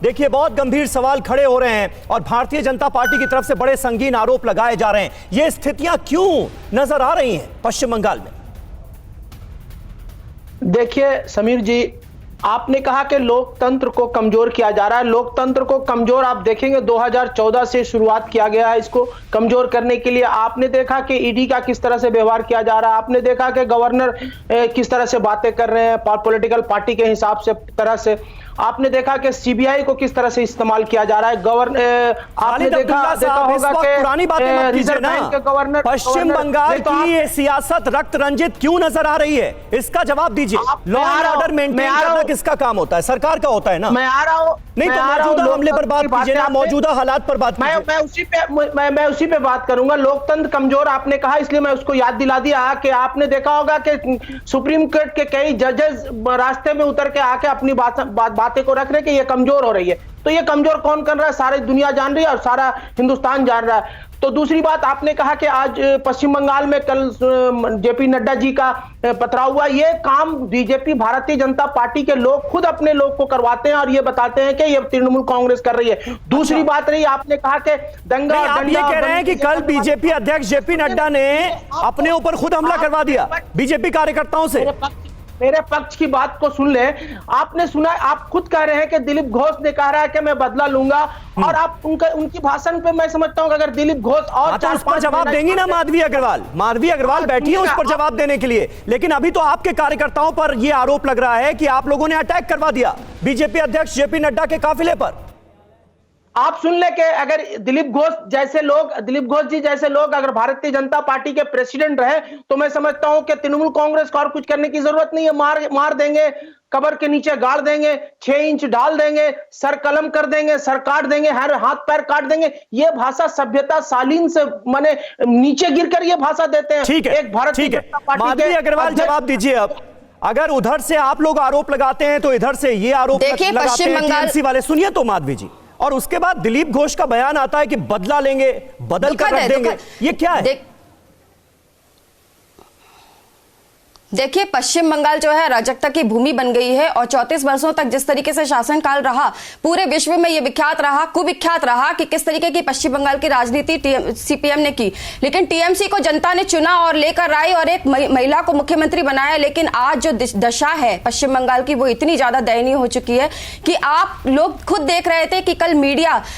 देखिए बहुत गंभीर सवाल खड़े हो रहे हैं और भारतीय जनता पार्टी की तरफ से बड़े संगीन आरोप लगाए जा रहे हैं। ये स्थितियां क्यों नजर आ रही हैं पश्चिम बंगाल में? देखिए समीर जी, आपने कहा कि लोकतंत्र को कमजोर किया जा रहा है। लोकतंत्र को कमजोर आप देखेंगे 2014 से शुरुआत किया गया है इसको कमजोर करने के लिए। आपने देखा कि ईडी का किस तरह से व्यवहार किया जा रहा है, आपने देखा कि गवर्नर किस तरह से बातें कर रहे हैं पॉलिटिकल पार्टी के हिसाब से तरह से, आपने देखा कि सीबीआई को किस तरह से इस्तेमाल किया जा रहा है। आपने देखा होगा कि पुरानी बातें मत कीजिए ना। गवर्नर पश्चिम बंगाल की ये सियासत रक्त रंजित क्यों नजर आ रही है, इसका जवाब दीजिए। लॉ एंड ऑर्डर मेंटेन करना किसका काम होता है? सरकार का होता है ना। मैं आ रहा हूं, नहीं तो मौजूदा मामले पर बात कीजिए ना, मौजूदा हालात पर बात कीजिए। मैं उसी पे बात करूंगा। लोकतंत्र कमजोर आपने कहा, इसलिए मैं उसको याद दिला दिया कि आपने देखा होगा कि सुप्रीम कोर्ट के कई जजेस रास्ते में उतर के आके अपनी बातें को रख रहे कि ये कमजोर हो रही है। तो ये कमजोर कौन कर रहा है? सारी दुनिया जान रही है और सारा हिंदुस्तान जान रहा है। तो दूसरी बात, आपने कहा कि आज पश्चिम बंगाल में कल जेपी नड्डा जी का पथराव हुआ। ये काम बीजेपी भारतीय जनता पार्टी के लोग खुद अपने लोग को करवाते हैं और ये बताते हैं कि ये तृणमूल कांग्रेस कर रही है। दूसरी बात रही, आपने कहा कि दंगा, आप ये कह रहे हैं कि कल बीजेपी अध्यक्ष जेपी नड्डा ने अपने ऊपर खुद हमला करवा दिया बीजेपी कार्यकर्ताओं से? मेरे पक्ष की बात को सुन ले। आपने सुना, आप खुद कह रहे हैं कि दिलीप घोष ने कहा रहा है कि मैं बदला लूंगा, और आप उनकी भाषण पे मैं समझता हूं कि अगर दिलीप घोष और तो उस पर जवाब देंगी ना माधवी अग्रवाल बैठी है उस पर जवाब देने के लिए। लेकिन अभी तो आपके कार्यकर्ताओं पर यह आरोप लग रहा है कि आप लोगों ने अटैक करवा दिया बीजेपी अध्यक्ष जेपी नड्डा के काफिले पर। आप सुन ले कि अगर दिलीप घोष जी जैसे लोग अगर भारतीय जनता पार्टी के प्रेसिडेंट रहे तो मैं समझता हूं कि तृणमूल कांग्रेस को और कुछ करने की जरूरत नहीं है। मार देंगे, कबर के नीचे गाड़ देंगे, 6 इंच डाल देंगे, सर कलम कर देंगे, सर काट देंगे, हर हाथ पैर काट देंगे। ये भाषा सभ्यता शालीन से माने नीचे गिरकर ये भाषा देते हैं। ठीक है, एक भारतीय जनता पार्टी माधवी अग्रवाल जवाब दीजिए। अब अगर उधर से आप लोग आरोप लगाते हैं तो इधर से ये आरोप लगाते हैं टीएमसी वाले। सुनिए तो माधवी जी, और उसके बाद दिलीप घोष का बयान आता है कि बदला लेंगे, बदल कर रख देंगे। ये क्या है? देखिए पश्चिम बंगाल जो है अराजकता की भूमि बन गई है और 34 वर्षों तक जिस तरीके से शासनकाल रहा, पूरे विश्व में यह विख्यात रहा, कुविख्यात रहा कि किस तरीके की पश्चिम बंगाल की राजनीति सीपीएम ने की। लेकिन टीएमसी को जनता ने चुना और लेकर आई और एक महिला को मुख्यमंत्री बनाया। लेकिन आज जो दशा है पश्चिम बंगाल की वो इतनी ज्यादा दयनीय हो चुकी है कि आप लोग खुद देख रहे थे कि कल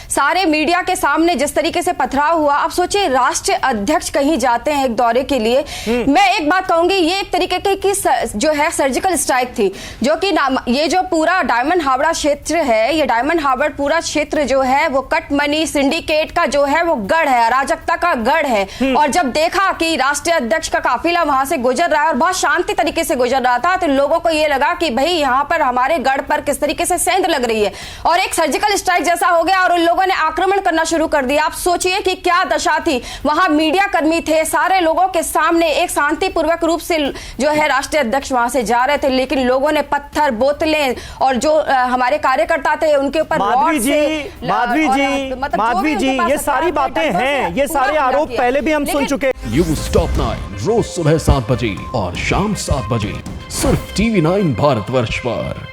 सारे मीडिया के सामने जिस तरीके से पथराव हुआ। आप सोचिए राष्ट्रीय अध्यक्ष कहीं जाते हैं एक दौरे के लिए। मैं एक बात कहूंगी, ये एक तरीके की जो है सर्जिकल स्ट्राइक थी, जो कि ये जो पूरा डायमंड हावड़ा क्षेत्र है, ये डायमंड हावड़ा पूरा क्षेत्र जो है वो कट मनी सिंडिकेट का जो है वो गढ़ है, अराजकता का गढ़ है। और जब देखा कि राष्ट्रीय अध्यक्ष का काफिला वहां से गुजर रहा है और बहुत शांति तरीके से गुजर रहा था, तो लोगों को ये लगा कि भाई यहाँ पर हमारे गढ़ पर किस तरीके से सेंध लग रही है और एक सर्जिकल स्ट्राइक जैसा हो गया और उन लोगों ने आक्रमण करना शुरू कर दिया। आप सोचिए कि क्या दशा थी। वहां मीडिया कर्मी थे, सारे लोगों के सामने एक शांतिपूर्वक रूप से जो है राष्ट्रीय अध्यक्ष वहां से जा रहे थे, लेकिन लोगों ने पत्थर, बोतलें और जो हमारे कार्यकर्ता थे उनके ऊपर माधवी जी ये सारी बातें हैं, ये सारे आरोप पहले भी हम सुन चुके। न्यूज़ टॉप 9 रोज सुबह 7 बजे और शाम 7 बजे सिर्फ TV9 भारतवर्ष पर।